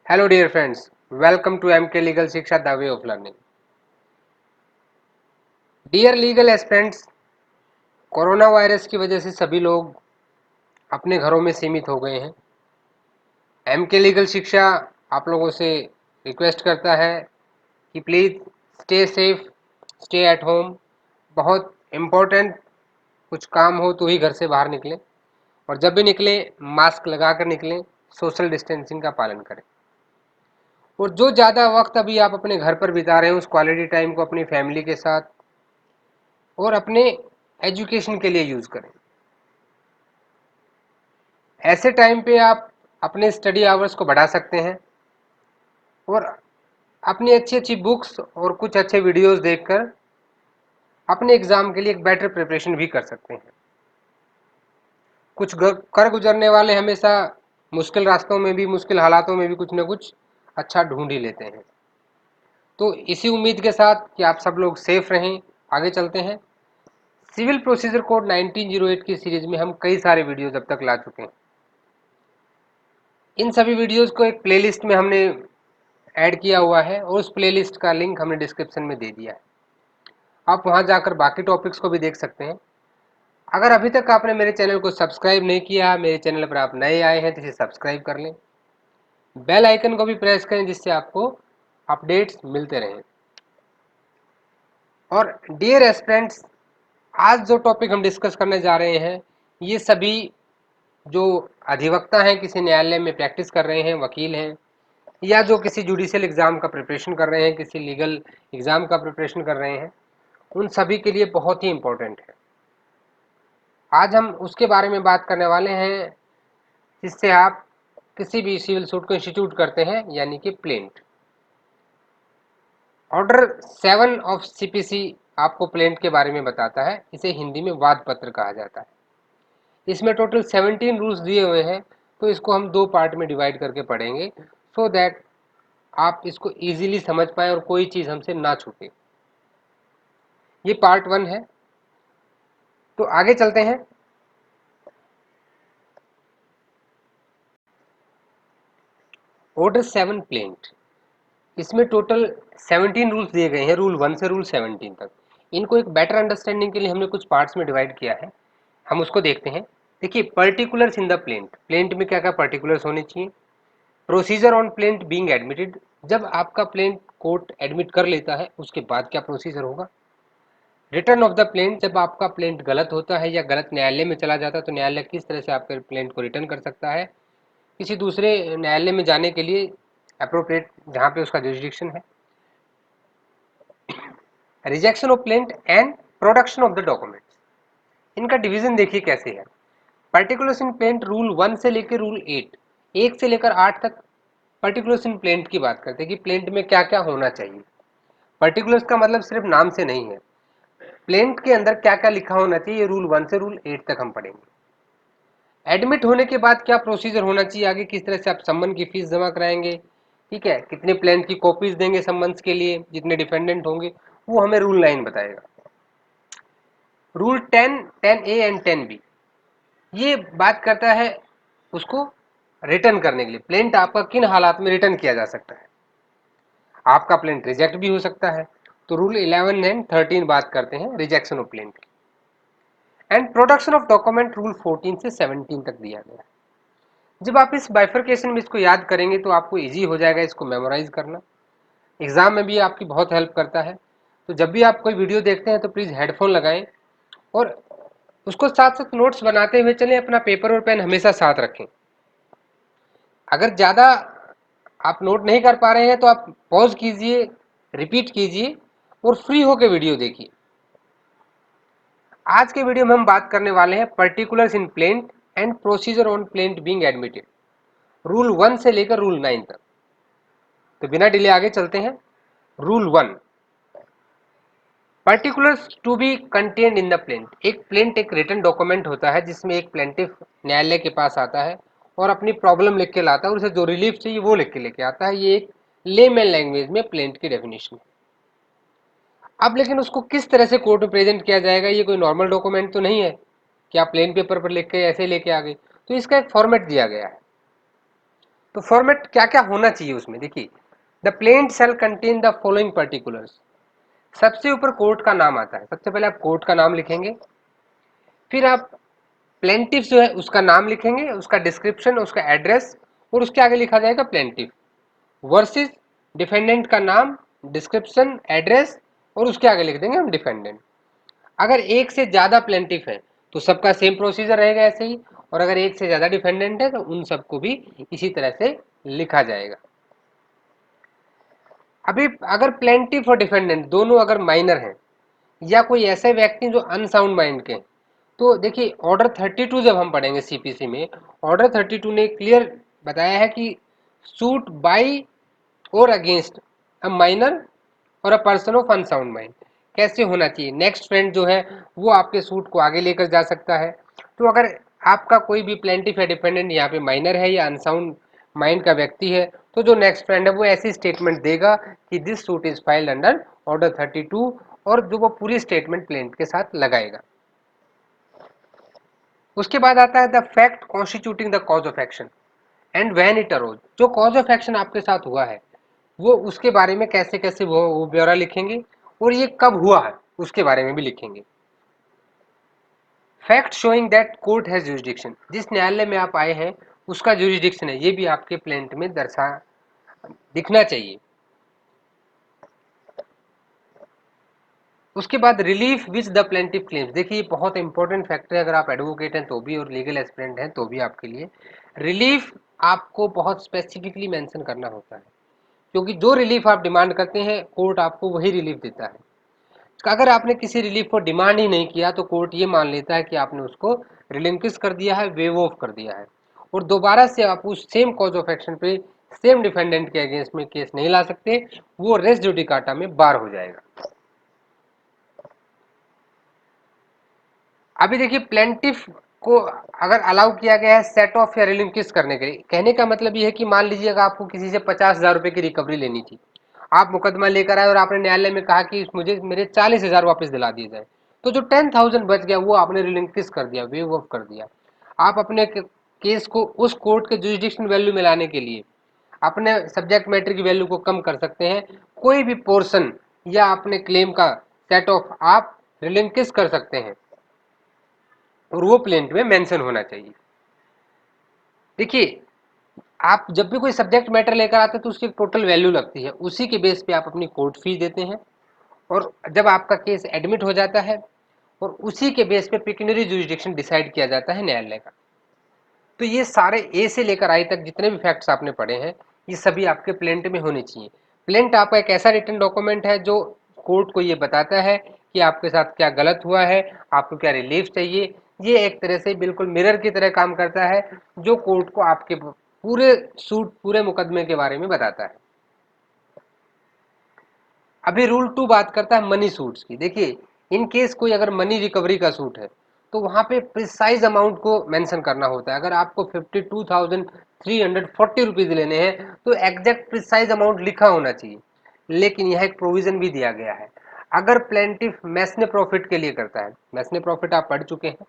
Hello dear friends, welcome to MK Legal Shiksha, the way of learning. Dear legal aspirants, corona virus की वजह से सभी लोग अपने घरों में सीमित हो गए हैं। MK लीगल शिक्षा आप लोगों से रिक्वेस्ट करता है कि please stay safe, stay at home. बहुत इम्पोर्टेंट कुछ काम हो तो ही घर से बाहर निकलें और जब भी निकलें मास्क लगा कर निकलें, सोशल डिस्टेंसिंग का पालन करें। और जो ज़्यादा वक्त अभी आप अपने घर पर बिता रहे हैं उस क्वालिटी टाइम को अपनी फैमिली के साथ और अपने एजुकेशन के लिए यूज़ करें। ऐसे टाइम पे आप अपने स्टडी आवर्स को बढ़ा सकते हैं और अपनी अच्छी अच्छी बुक्स और कुछ अच्छे वीडियोस देखकर अपने एग्ज़ाम के लिए एक बेटर प्रिपरेशन भी कर सकते हैं। कुछ कर गुजरने वाले हमेशा मुश्किल रास्तों में भी, मुश्किल हालातों में भी कुछ न कुछ अच्छा ढूंढ ही लेते हैं। तो इसी उम्मीद के साथ कि आप सब लोग सेफ रहें, आगे चलते हैं। सिविल प्रोसीजर कोड 1908 की सीरीज में हम कई सारे वीडियोज अब तक ला चुके हैं। इन सभी वीडियोस को एक प्लेलिस्ट में हमने ऐड किया हुआ है और उस प्लेलिस्ट का लिंक हमने डिस्क्रिप्शन में दे दिया है। आप वहां जाकर बाकी टॉपिक्स को भी देख सकते हैं। अगर अभी तक आपने मेरे चैनल को सब्सक्राइब नहीं किया, मेरे चैनल पर आप नए आए हैं तो इसे सब्सक्राइब कर लें। बेल आइकन को भी प्रेस करें जिससे आपको अपडेट्स मिलते रहें। और डियर एस्पिरेंट्स, आज जो टॉपिक हम डिस्कस करने जा रहे हैं ये सभी जो अधिवक्ता हैं, किसी न्यायालय में प्रैक्टिस कर रहे हैं, वकील हैं, या जो किसी जुडिशियल एग्ज़ाम का प्रिपरेशन कर रहे हैं, किसी लीगल एग्ज़ाम का प्रिपरेशन कर रहे हैं, उन सभी के लिए बहुत ही इम्पोर्टेंट है। आज हम उसके बारे में बात करने वाले हैं जिससे आप किसी भी सिविल सूट को इंस्टीट्यूट करते हैं, यानी कि प्लेंट। ऑर्डर 7 ऑफ सीपीसी आपको प्लेंट के बारे में बताता है। इसे हिंदी में वाद पत्र कहा जाता है। इसमें टोटल 17 रूल्स दिए हुए हैं, तो इसको हम दो पार्ट में डिवाइड करके पढ़ेंगे सो दैट आप इसको इजीली समझ पाएँ और कोई चीज़ हमसे ना छूटे। ये पार्ट 1 है। तो आगे चलते हैं। ऑर्डर 7 प्लेंट, इसमें टोटल 17 रूल्स दिए गए हैं, रूल 1 से रूल 17 तक। इनको एक बेटर अंडरस्टैंडिंग के लिए हमने कुछ पार्ट्स में डिवाइड किया है, हम उसको देखते हैं। देखिए, particulars in the plaint, plaint में क्या क्या पर्टिकुलर्स होने चाहिए। Procedure on plaint being admitted, जब आपका प्लेंट कोर्ट एडमिट कर लेता है उसके बाद क्या प्रोसीजर होगा। रिटर्न ऑफ द प्लेंट, जब आपका प्लेंट गलत होता है या गलत न्यायालय में चला जाता है तो न्यायालय किस तरह से आपके प्लेंट को रिटर्न कर सकता है किसी दूसरे न्यायालय में जाने के लिए, अप्रोप्रिएट जहाँ पे उसका जुरिडिक्शन है। Rejection of plaint and production of the documents, इनका डिवीजन देखिए कैसे है। पर्टिकुलर्स इन प्लेंट रूल 1 से लेकर रूल 8, 1 से लेकर 8 तक पर्टिकुलर्स इन प्लेंट की बात करते हैं कि प्लेंट में क्या क्या होना चाहिए। पर्टिकुलर्स का मतलब सिर्फ नाम से नहीं है, प्लेंट के अंदर क्या क्या लिखा होना चाहिए। रूल 1 से रूल 8 तक हम पढ़ेंगे। एडमिट होने के बाद क्या प्रोसीजर होना चाहिए, आगे किस तरह से आप सम्मन की फीस जमा कराएंगे, ठीक है, कितने प्लेंट की कॉपीज देंगे सम्मन्स के लिए, जितने डिफेंडेंट होंगे वो हमें रूल 9 बताएगा। रूल 10, 10A एंड 10B ये बात करता है उसको रिटर्न करने के लिए, प्लेंट आपका किन हालात में रिटर्न किया जा सकता है। आपका प्लेंट रिजेक्ट भी हो सकता है, तो रूल 11 एंड 13 बात करते हैं रिजेक्शन ऑफ प्लेंट की। And production of document rule 14 से 17 तक दिया गया है। जब आप इस बाइफर्केशन में इसको याद करेंगे तो आपको इजी हो जाएगा इसको मेमोराइज करना, एग्जाम में भी आपकी बहुत हेल्प करता है। तो जब भी आप कोई वीडियो देखते हैं तो प्लीज़ हेडफोन लगाएं और उसको साथ साथ नोट्स बनाते हुए चलें। अपना पेपर और पेन हमेशा साथ रखें। अगर ज़्यादा आप नोट नहीं कर पा रहे हैं तो आप पॉज कीजिए, रिपीट कीजिए और फ्री होकर वीडियो देखिए। आज के वीडियो में हम बात करने वाले हैं particulars in plaint and procedure on plaint being admitted, rule 1 से लेकर रूल 9 तक। तो बिना डिले आगे चलते हैं। Rule 1, particulars to be contained in the plaint. एक प्लेंट एक रिटन डॉक्यूमेंट होता है जिसमें एक प्लेंटिफ न्यायालय के पास आता है और अपनी प्रॉब्लम लिख के लाता है और उसे जो रिलीफ चाहिए वो लिख के लेके आता है। ये एक लेमैन लैंग्वेज में प्लेंट की डेफिनेशन है। अब लेकिन उसको किस तरह से कोर्ट में प्रेजेंट किया जाएगा, ये कोई नॉर्मल डॉक्यूमेंट तो नहीं है कि आप प्लेन पेपर पर लिख के ऐसे लेके आ गए। तो इसका एक फॉर्मेट दिया गया है। तो फॉर्मेट क्या क्या होना चाहिए उसमें, देखिए the plaint shall contain the following particulars. सबसे ऊपर कोर्ट का नाम आता है, सबसे पहले आप कोर्ट का नाम लिखेंगे, फिर आप प्लेंटिफ जो है उसका नाम लिखेंगे, उसका डिस्क्रिप्शन, उसका एड्रेस, और उसके आगे लिखा जाएगा प्लेंटिफ वर्सेस डिफेंडेंट का नाम, डिस्क्रिप्शन, एड्रेस, और उसके आगे लिख देंगे हम डिफेंडेंट। अगर एक से ज्यादा प्लेंटिफ है तो सबका सेम प्रोसीजर रहेगा ऐसे ही, और अगर एक से ज्यादा डिफेंडेंट है तो उन सबको भी इसी तरह से लिखा जाएगा। अभी अगर प्लेंटिफ और डिफेंडेंट दोनों अगर माइनर हैं या कोई ऐसे व्यक्ति जो अनसाउंड माइंड के, तो देखिए ऑर्डर 32 जब हम पढ़ेंगे सीपीसी में, ऑर्डर 32 ने क्लियर बताया है कि सूट बाई और अगेंस्ट अ माइनर और a person of unsound mind कैसे होना चाहिए। नेक्स्ट फ्रेंड जो है वो आपके सूट को आगे लेकर जा सकता है। तो अगर आपका कोई भी प्लेंटिफ या डिपेंडेंट यहाँ पे माइनर है या अनसाउंड माइंड का व्यक्ति है, तो जो नेक्स्ट फ्रेंड है वो ऐसी स्टेटमेंट देगा कि this suit is filed under order 32, और जो वो पूरी स्टेटमेंट प्लेंट के साथ लगाएगा। उसके बाद आता है the fact constituting the cause of action and when it arose. जो कॉज ऑफ एक्शन आपके साथ हुआ है वो उसके बारे में कैसे कैसे वो ब्यौरा लिखेंगे, और ये कब हुआ है उसके बारे में भी लिखेंगे। Fact showing that court has jurisdiction, जिस न्यायालय में आप आए हैं उसका जुरिडिक्शन है, ये भी आपके प्लेंट में दर्शा दिखना चाहिए। उसके बाद relief which the plaintiff claims, देखिए ये बहुत इंपॉर्टेंट फैक्टर है, अगर आप एडवोकेट हैं तो भी और लीगल एस्पिरेंट हैं तो भी आपके लिए रिलीफ आपको बहुत स्पेसिफिकली मेंशन करना होता है, क्योंकि जो रिलीफ आप डिमांड करते हैं कोर्ट आपको वही रिलीफ देता है। अगर आपने किसी रिलीफ को डिमांड ही नहीं किया तो कोर्ट ये मान लेता है कि आपने उसको रिलिंक्विश कर दिया है, वेव ऑफ कर दिया है, और दोबारा से आप उस सेम कॉज ऑफ एक्शन पे सेम डिफेंडेंट के अगेंस्ट में केस नहीं ला सकते, वो रेस जुडिकाटा में बार हो जाएगा। अभी देखिए प्लेंटिफ को अगर अलाउ किया गया है सेट ऑफ या रिलिंक्विश करने के लिए, कहने का मतलब ये है कि मान लीजिएगा आपको किसी से 50,000 रुपए की रिकवरी लेनी थी, आप मुकदमा लेकर आए और आपने न्यायालय में कहा कि मुझे मेरे 40,000 वापस दिला दिए जाए, तो जो 10,000 बच गया वो आपने रिलिंक्विश कर दिया, वेव ऑफ कर दिया। आप अपने केस को उस कोर्ट के जुरिडिक्शन वैल्यू में लाने के लिए अपने सब्जेक्ट मैटर की वैल्यू को कम कर सकते हैं, कोई भी पोर्शन या अपने क्लेम का सेट ऑफ आप रिलिंक्विश कर सकते हैं, और वो प्लेंट में मेंशन होना चाहिए। देखिए आप जब भी कोई सब्जेक्ट मैटर लेकर आते हैं तो उसकी टोटल वैल्यू लगती है, उसी के बेस पे आप अपनी कोर्ट फीस देते हैं, और जब आपका केस एडमिट हो जाता है और उसी के बेस पे पिक्यूनरी जुरिडिक्शन डिसाइड किया जाता है न्यायालय का। तो ये सारे ए से लेकर आई तक जितने भी फैक्ट्स आपने पढ़े हैं ये सभी आपके प्लेंट में होने चाहिए। प्लेंट आपका एक ऐसा रिटन डॉक्यूमेंट है जो कोर्ट को ये बताता है कि आपके साथ क्या गलत हुआ है, आपको क्या रिलीफ चाहिए। ये एक तरह से बिल्कुल मिरर की तरह काम करता है, जो कोर्ट को आपके पूरे सूट पूरे मुकदमे के बारे में बताता है। अभी रूल 2 बात करता है मनी सूट्स की। देखिए इन केस कोई अगर मनी रिकवरी का सूट है तो वहां पे प्रिसाइज अमाउंट को मेंशन करना होता है। अगर आपको 52,340 रुपीज लेने हैं तो एग्जैक्ट प्रिसाइज अमाउंट लिखा होना चाहिए, लेकिन यह एक प्रोविजन भी दिया गया है। अगर प्लेंटिफ मैसने प्रॉफिट के लिए करता है, मैसने प्रॉफिट आप पढ़ चुके हैं,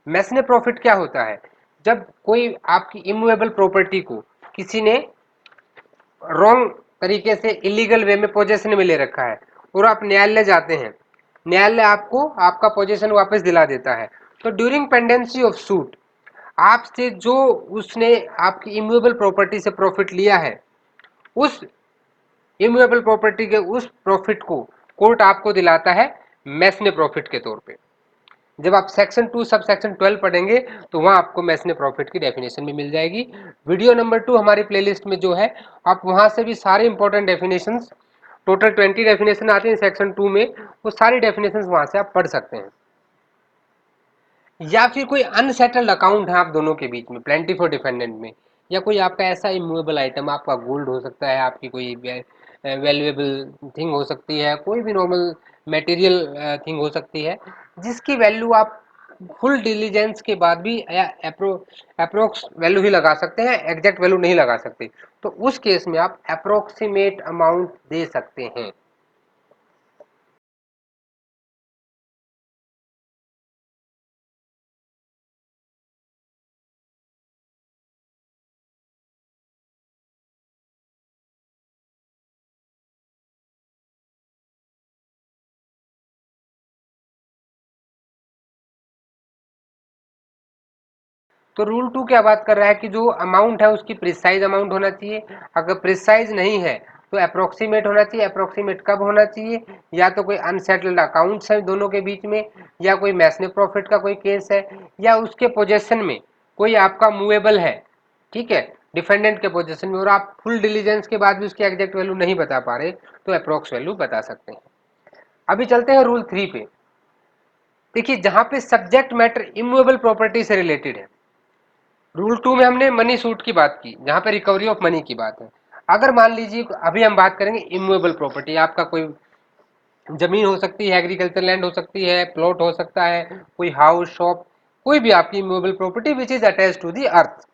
मैसने प्रॉफिट क्या होता है, जब कोई आपकी इमूवेबल प्रॉपर्टी को किसी ने रॉन्ग तरीके से इलीगल वे में पोजेशन में ले रखा है और आप न्यायालय जाते हैं, न्यायालय आपको आपका पोजेशन वापस दिला देता है, तो ड्यूरिंग पेंडेंसी ऑफ सूट आपसे जो उसने आपकी इमूवेबल प्रॉपर्टी से प्रॉफिट लिया है, उस इमूवेबल प्रॉपर्टी के उस प्रॉफिट को कोर्ट आपको दिलाता है मैसने प्रॉफिट के तौर पे। जब आप सेक्शन 2 सब सेक्शन 12 पढ़ेंगे तो वहां आपको मैसने प्रॉफिट की डेफिनेशन भी मिल जाएगी। वीडियो नंबर 2 हमारी प्लेलिस्ट में जो है, आप वहां से भी सारे इंपॉर्टेंट डेफिनेशंस, टोटल 20 डेफिनेशन आते हैं सेक्शन 2 में, वो सारी डेफिनेशंस वहां से आप पढ़ सकते हैं। या फिर कोई अनसेटल्ड अकाउंट है आप दोनों के बीच में प्लेंटिफ और डिफेंडेंट में, या कोई आपका ऐसा इमूवेबल आइटम, आपका गोल्ड हो सकता है, आपकी कोई वैल्यूएबल थिंग हो सकती है, कोई भी नॉर्मल मटेरियल थिंग हो सकती है, जिसकी वैल्यू आप फुल डिलीजेंस के बाद भी या अप्रोक्स वैल्यू ही लगा सकते हैं, एग्जैक्ट वैल्यू नहीं लगा सकते, तो उस केस में आप अप्रोक्सीमेट अमाउंट दे सकते हैं। तो रूल 2 क्या बात कर रहा है कि जो अमाउंट है उसकी प्रिसाइज अमाउंट होना चाहिए, अगर प्रिसाइज नहीं है तो अप्रोक्सीमेट होना चाहिए। अप्रोक्सीमेट कब होना चाहिए, या तो कोई अनसेटल्ड अकाउंट्स है दोनों के बीच में, या कोई मैसने प्रॉफिट का कोई केस है, या उसके पोजेशन में कोई आपका मूवेबल है, ठीक है, डिफेंडेंट के पोजीशन में, और आप फुल डिलीजेंस के बाद भी उसकी एग्जैक्ट वैल्यू नहीं बता पा रहे, तो अप्रोक्स वैल्यू बता सकते हैं। अभी चलते हैं रूल 3 पे। देखिए जहां पे सब्जेक्ट मैटर इमूवेबल प्रॉपर्टी से रिलेटेड है, रूल 2 में हमने मनी सूट की बात की, जहां पे रिकवरी ऑफ मनी की बात है। अगर मान लीजिए अभी हम बात करेंगे इमूवेबल प्रॉपर्टी, आपका कोई जमीन हो सकती है, एग्रीकल्चर लैंड हो सकती है, प्लॉट हो सकता है, कोई हाउस शॉप, कोई भी आपकी immovable property which is attached to the earth.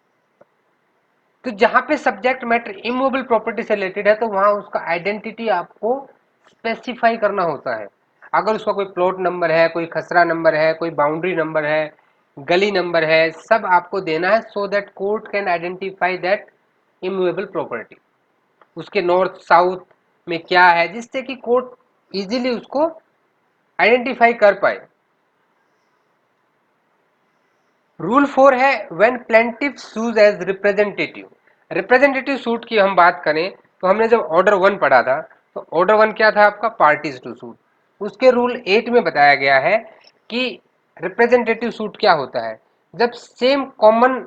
तो जहां पे सब्जेक्ट मैटर इमूवेबल प्रॉपर्टी से रिलेटेड है तो वहां उसका आइडेंटिटी आपको स्पेसिफाई करना होता है। अगर उसका कोई प्लॉट नंबर है, कोई खसरा नंबर है, कोई बाउंड्री नंबर है, गली नंबर है, सब आपको देना है, so that court can identify that immovable property. उसके नॉर्थ साउथ में क्या है, जिससे कि कोर्ट इजीली उसको आइडेंटिफाई कर पाए। रूल 4 है when plaintiff sues as representative. Representative suit की हम बात करें तो हमने जब ऑर्डर 1 पढ़ा था, तो ऑर्डर 1 क्या था आपका, पार्टीज टू सूट। उसके रूल 8 में बताया गया है कि रिप्रेजेंटेटिव सूट क्या होता है, जब सेम कॉमन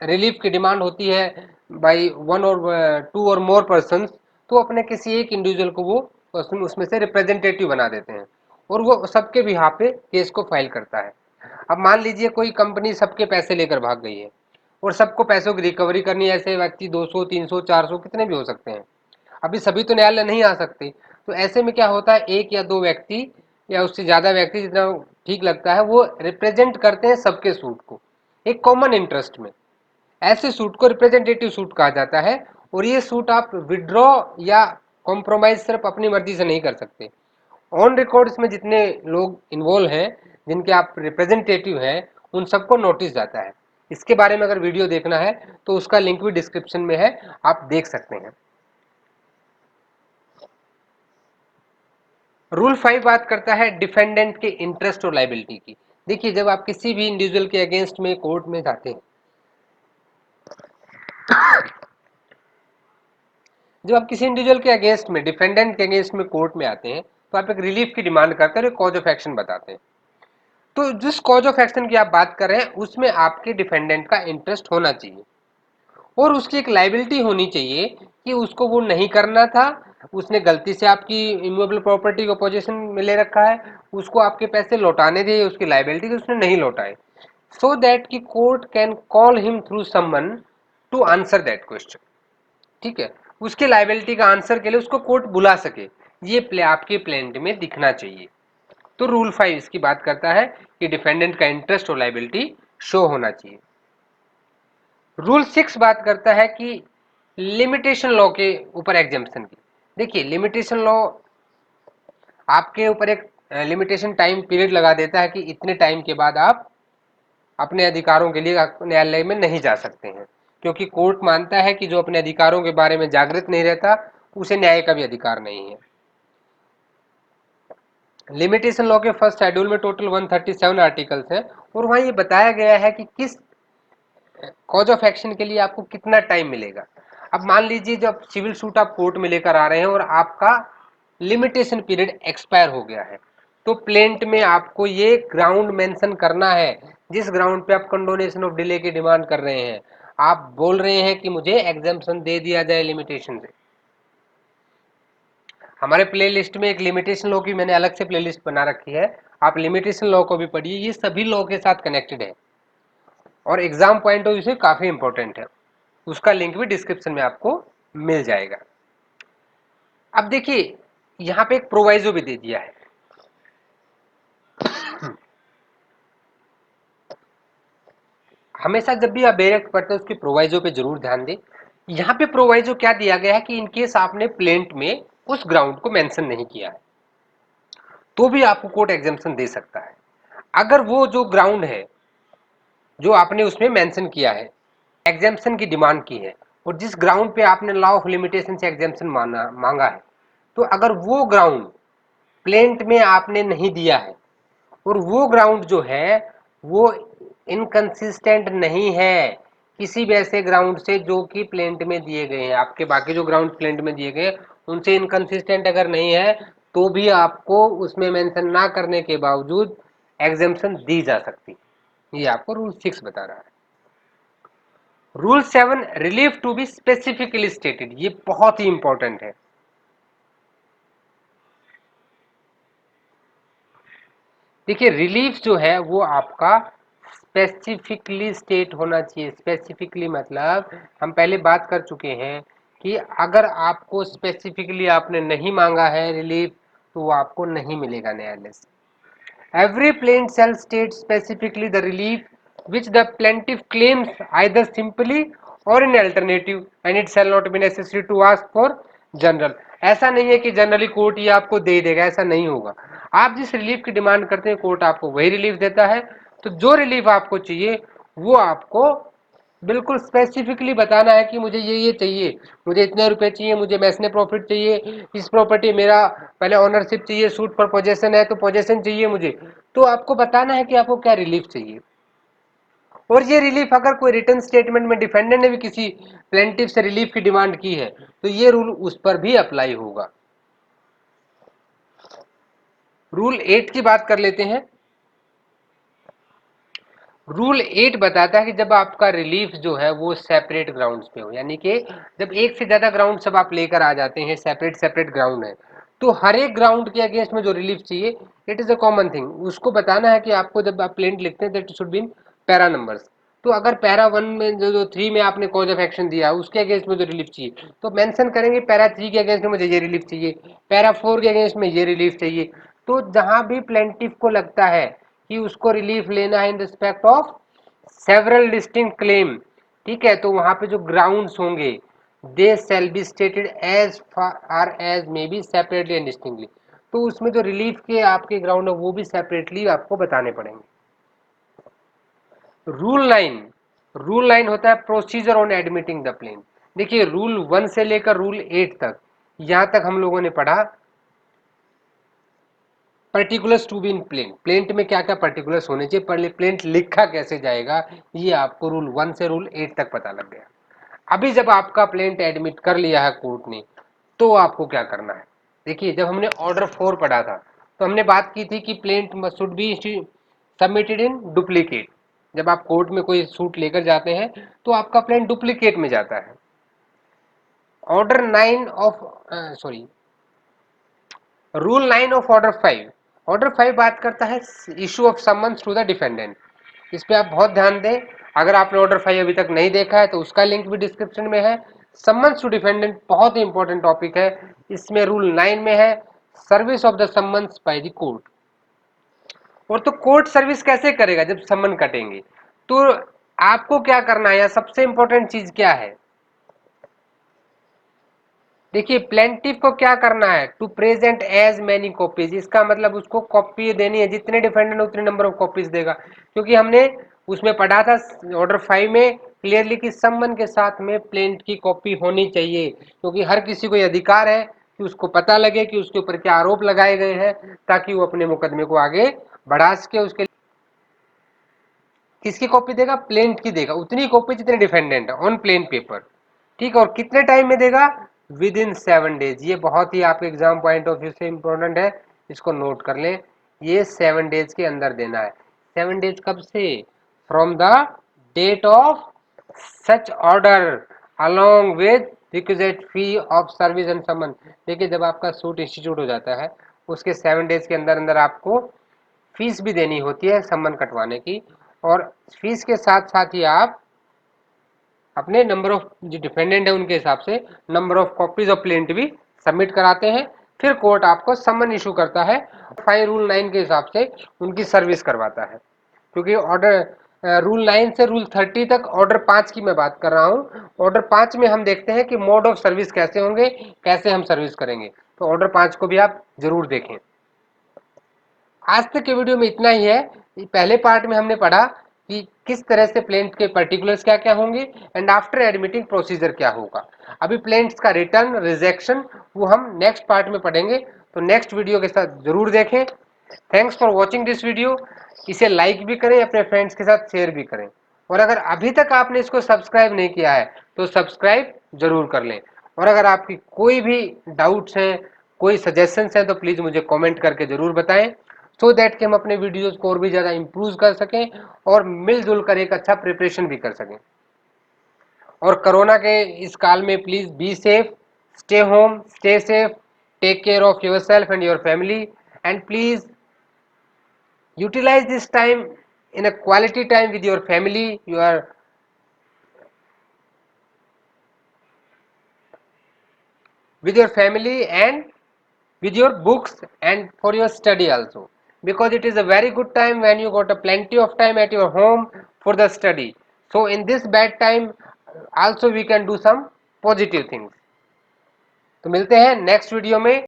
रिलीफ की डिमांड होती है बाई वन और टू और मोर पर्सन, तो अपने किसी एक इंडिविजुअल को वो पर्सन उसमें से रिप्रेजेंटेटिव बना देते हैं और वो सबके बिहाफ पे केस को फाइल करता है। अब मान लीजिए कोई कंपनी सबके पैसे लेकर भाग गई है और सबको पैसों की रिकवरी करनी है, ऐसे व्यक्ति 200 300 400 कितने भी हो सकते हैं, अभी सभी तो न्यायालय नहीं आ सकते। तो ऐसे में क्या होता है, एक या दो व्यक्ति या उससे ज़्यादा व्यक्ति, जितना ठीक लगता है, वो रिप्रेजेंट करते हैं सबके सूट को एक कॉमन इंटरेस्ट में। ऐसे सूट को रिप्रेजेंटेटिव सूट कहा जाता है, और ये सूट आप विड्रॉ या कॉम्प्रोमाइज सिर्फ अपनी मर्जी से नहीं कर सकते। ऑन रिकॉर्ड इसमें जितने लोग इन्वॉल्व हैं, जिनके आप रिप्रेजेंटेटिव हैं, उन सबको नोटिस जाता है। इसके बारे में अगर वीडियो देखना है तो उसका लिंक भी डिस्क्रिप्शन में है, आप देख सकते हैं। रूल 5 बात करता है डिफेंडेंट के इंटरेस्ट और लाइबिलिटी की। देखिए जब आप किसी भी इंडिविजुअल के अगेंस्ट में कोर्ट में जाते हैं, जब आप किसी इंडिविजुअल के अगेंस्ट में, डिफेंडेंट के अगेंस्ट में कोर्ट में आते हैं, तो आप एक रिलीफ की डिमांड करते हैं और एक कॉज ऑफ एक्शन बताते हैं। तो जिस कॉज ऑफ एक्शन की आप बात कर रहे हैं उसमें आपके डिफेंडेंट का इंटरेस्ट होना चाहिए और उसकी एक लाइबिलिटी होनी चाहिए कि उसको वो नहीं करना था, उसने गलती से आपकी इमूवेबल प्रॉपर्टी को पोजीशन में ले रखा है, उसको आपके पैसे लौटाने थे, उसकी लाइबिलिटी उसने नहीं लौटाए, सो दैट की court can call him through someone to answer that question. ठीक है, उसके लाइबिलिटी का आंसर के लिए उसको कोर्ट बुला सके, ये प्ले आपके प्लेंट में दिखना चाहिए। तो रूल 5 इसकी बात करता है कि डिफेंडेंट का इंटरेस्ट और लाइबिलिटी शो होना चाहिए। रूल 6 बात करता है कि लिमिटेशन लॉ के ऊपर एग्जेम्पशन की। देखिए लिमिटेशन लॉ आपके ऊपर एक लिमिटेशन टाइम पीरियड लगा देता है कि इतने टाइम के बाद आप अपने अधिकारों के लिए न्यायालय में नहीं जा सकते हैं, क्योंकि कोर्ट मानता है कि जो अपने अधिकारों के बारे में जागृत नहीं रहता उसे न्याय का भी अधिकार नहीं है। लिमिटेशन लॉ के फर्स्ट शेड्यूल में टोटल 137 आर्टिकल्स हैं और वहां ये बताया गया है कि किस कॉज ऑफ एक्शन के लिए आपको कितना टाइम मिलेगा। अब मान लीजिए जब सिविल सूट आप कोर्ट में लेकर आ रहे हैं और आपका लिमिटेशन पीरियड एक्सपायर हो गया है, तो प्लेंट में आपको ये ग्राउंड मेंशन करना है, जिस ग्राउंड पे आप कंडोनेशन ऑफ डिले की डिमांड कर रहे हैं। आप बोल रहे हैं कि मुझे एग्जाम्पशन दे दिया जाए लिमिटेशन से। हमारे प्ले लिस्ट में एक लिमिटेशन लॉ की मैंने अलग से प्ले लिस्ट बना रखी है, आप लिमिटेशन लॉ को भी पढ़िए, ये सभी लॉ के साथ कनेक्टेड है और एग्जाम पॉइंट ऑफ व्यू से काफी इंपॉर्टेंट है। उसका लिंक भी डिस्क्रिप्शन में आपको मिल जाएगा। अब देखिए यहाँ पे एक प्रोवाइजो भी दे दिया है। हमेशा जब भी आप डायरेक्ट पढ़ते हैं उसकी प्रोवाइजो पे जरूर ध्यान दें। यहाँ पे प्रोवाइजो क्या दिया गया है कि इनकेस आपने प्लेंट में उस ग्राउंड को मेंशन नहीं किया है तो भी आपको कोर्ट एग्जाम्पशन दे सकता है। अगर वो जो ग्राउंड है जो आपने उसमें मेंशन किया है, एग्जाम्पशन की डिमांड की है, और जिस ग्राउंड पे आपने लॉ ऑफ लिमिटेशन से एग्जाम्पशन मांगा है, तो अगर वो ग्राउंड प्लेंट में आपने नहीं दिया है और वो ग्राउंड जो है वो इनकंसिस्टेंट नहीं है किसी भी ऐसे ग्राउंड से जो कि प्लेंट में दिए गए हैं, आपके बाकी जो ग्राउंड प्लेंट में दिए गए उनसे इनकंसिस्टेंट अगर नहीं है तो भी आपको उसमें मेंशन ना करने के बावजूद एग्जेम्पशन दी जा सकती है। ये आपको रूल 6 बता रहा है। Rule 7, relief to be specifically stated, ये बहुत ही इंपॉर्टेंट है। देखिए रिलीफ जो है वो आपका स्पेसिफिकली स्टेट होना चाहिए। स्पेसिफिकली मतलब हम पहले बात कर चुके हैं कि अगर आपको स्पेसिफिकली आपने नहीं मांगा है रिलीफ तो वो आपको नहीं मिलेगा न्यायालय से। Every plaint shall state specifically the relief which the plaintiff claims either simply or in alternative and it shall not be necessary to ask for general। ऐसा नहीं है कि जनरली कोर्ट ये आपको दे देगा, ऐसा नहीं होगा। आप जिस रिलीफ की डिमांड करते हैं कोर्ट आपको वही रिलीफ देता है। तो जो रिलीफ आपको चाहिए वो आपको बिल्कुल स्पेसिफिकली बताना है कि मुझे ये चाहिए, मुझे इतने रुपए चाहिए, मुझे मैसने प्रॉफिट चाहिए, इस प्रॉपर्टी मेरा पहले ऑनरशिप चाहिए, सूट पर पोजेशन है तो पोजेशन चाहिए मुझे। तो आपको बताना है कि आपको क्या रिलीफ चाहिए। और ये रिलीफ अगर कोई रिटर्न स्टेटमेंट में डिफेंडेंट ने भी किसी प्लेंटिफ से रिलीफ की डिमांड की है तो ये रूल उस पर भी अप्लाई होगा। रूल 8 की बात कर लेते हैं। रूल 8 बताता है कि जब आपका रिलीफ जो है वो सेपरेट ग्राउंड्स पे हो, यानी कि जब एक से ज्यादा ग्राउंड सब आप लेकर आ जाते हैं, सेपरेट सेपरेट ग्राउंड है, तो हर एक ग्राउंड के अगेंस्ट में जो रिलीफ चाहिए it is a common thing, उसको बताना है कि आपको जब आप प्लेंट लिखते हैं that should be in para numbers. तो अगर पैरा 1 में जो 3 में आपने कॉज ऑफ एक्शन दिया उसके अगेंस्ट में जो रिलीफ चाहिए तो मेंशन करेंगे पैरा 3 के अगेंस्ट में मुझे ये रिलीफ चाहिए, पैरा 4 के अगेंस्ट में ये रिलीफ चाहिए। तो जहां भी प्लेंटिफ को लगता है कि उसको रिलीफ लेना है in respect of several distinct claim, ठीक है, तो वहां पे जो ग्राउंड्स होंगे they shall be stated as far as may be separately and distinctly. तो उसमें जो रिलीफ के आपके ग्राउंड है वो भी सेपरेटली आपको बताने पड़ेंगे। रूल 9 होता है procedure on admitting the plaint. देखिए रूल 1 से लेकर रूल 8 तक, यहां तक हम लोगों ने पढ़ा particulars to be in plaint, plaint में क्या क्या पर्टिकुलर्स होने चाहिए, पहले प्लेंट लिखा कैसे जाएगा, ये आपको रूल 1 से रूल 8 तक पता लग गया। अभी जब आपका प्लेंट एडमिट कर लिया है कोर्ट ने तो आपको क्या करना है। देखिए जब हमने ऑर्डर 4 पढ़ा था तो हमने बात की थी कि plaint should be submitted in duplicate. जब आप कोर्ट में कोई सूट लेकर जाते हैं तो आपका प्लेंट डुप्लीकेट में जाता है। Order 9 of sorry rule 9 of order 5 बात करता है issue of summons to the defendant. इस पे आप बहुत ध्यान दें, अगर आपने ऑर्डर 5 अभी तक नहीं देखा है तो उसका लिंक भी डिस्क्रिप्शन में है। समन्स टू डिफेंडेंट बहुत ही इंपॉर्टेंट टॉपिक है, इसमें रूल 9 में है service of the summons by the court. और तो कोर्ट सर्विस कैसे करेगा जब समन कटेंगे, तो आपको क्या करना है, या सबसे इंपॉर्टेंट चीज क्या है, देखिए प्लेंटिफ को क्या करना है to present as many copies. इसका मतलब उसको कॉपी देनी है, जितने डिफेंडेंट उतने नंबर ऑफ कॉपीज देगा, क्योंकि हमने उसमें पढ़ा था ऑर्डर 5 में क्लियरली कि सम्मन के साथ में प्लेंट की कॉपी होनी चाहिए, क्योंकि हर किसी को यह अधिकार है कि उसको पता लगे कि उसके ऊपर क्या आरोप लगाए गए हैं ताकि वो अपने मुकदमे को आगे बढ़ा सके। उसके किसकी कॉपी देगा, प्लेंट की देगा, उतनी कॉपी जितने डिफेंडेंट है ऑन प्लेन पेपर, ठीक है, और कितने टाइम में देगा, विद इन 7 डेज। ये बहुत ही आपके एग्जाम पॉइंट ऑफ व्यू से इंपॉर्टेंट है, इसको नोट कर लें, ये 7 डेज के अंदर देना है। 7 डेज कब से, from the date of such order along with requisite fee of service and summon. देखिए जब आपका सूट इंस्टीट्यूट हो जाता है उसके 7 डेज के अंदर अंदर आपको फीस भी देनी होती है सम्मन कटवाने की, और फीस के साथ साथ ही आप अपने नंबर ऑफ जो डिफेंडेंट है उनके हिसाब से number of copies of plaint भी सबमिट कराते हैं। फिर कोर्ट आपको सम्मन इशू करता है, 5 रूल 9 के हिसाब से उनकी सर्विस करवाता है। क्योंकि ऑर्डर रूल 9 से रूल 30 तक ऑर्डर 5 की मैं बात कर रहा हूँ। ऑर्डर 5 में हम देखते हैं कि मोड ऑफ सर्विस कैसे होंगे, कैसे हम सर्विस करेंगे, तो ऑर्डर 5 को भी आप जरूर देखें। आज तक के वीडियो में इतना ही है। पहले पार्ट में हमने पढ़ा कि किस तरह से प्लेंट के पर्टिकुलर्स क्या क्या होंगे एंड आफ्टर एडमिटिंग प्रोसीजर क्या होगा। अभी प्लेंट्स का रिटर्न रिजेक्शन वो हम नेक्स्ट पार्ट में पढ़ेंगे, तो नेक्स्ट वीडियो के साथ जरूर देखें। Thanks for watching this video. इसे लाइक भी करें, अपने फ्रेंड्स के साथ शेयर भी करें, और अगर अभी तक आपने इसको सब्सक्राइब नहीं किया है तो सब्सक्राइब जरूर कर लें। और अगर आपकी कोई भी डाउट्स हैं, कोई सजेशंस हैं, तो प्लीज़ मुझे कमेंट करके ज़रूर बताएं, सो दैट कि हम अपने वीडियोज़ को और भी ज़्यादा इम्प्रूव कर सकें और मिलजुल कर एक अच्छा प्रिपरेशन भी कर सकें। और कोरोना के इस काल में please be safe, stay home, stay safe, take care of yourself and your family, and please utilize this time in a quality time with your family, and with your books and for your study also, because it is a very good time when you got a plenty of time at your home for the study. So in this bad time also we can do some positive things. तो मिलते हैं next video में।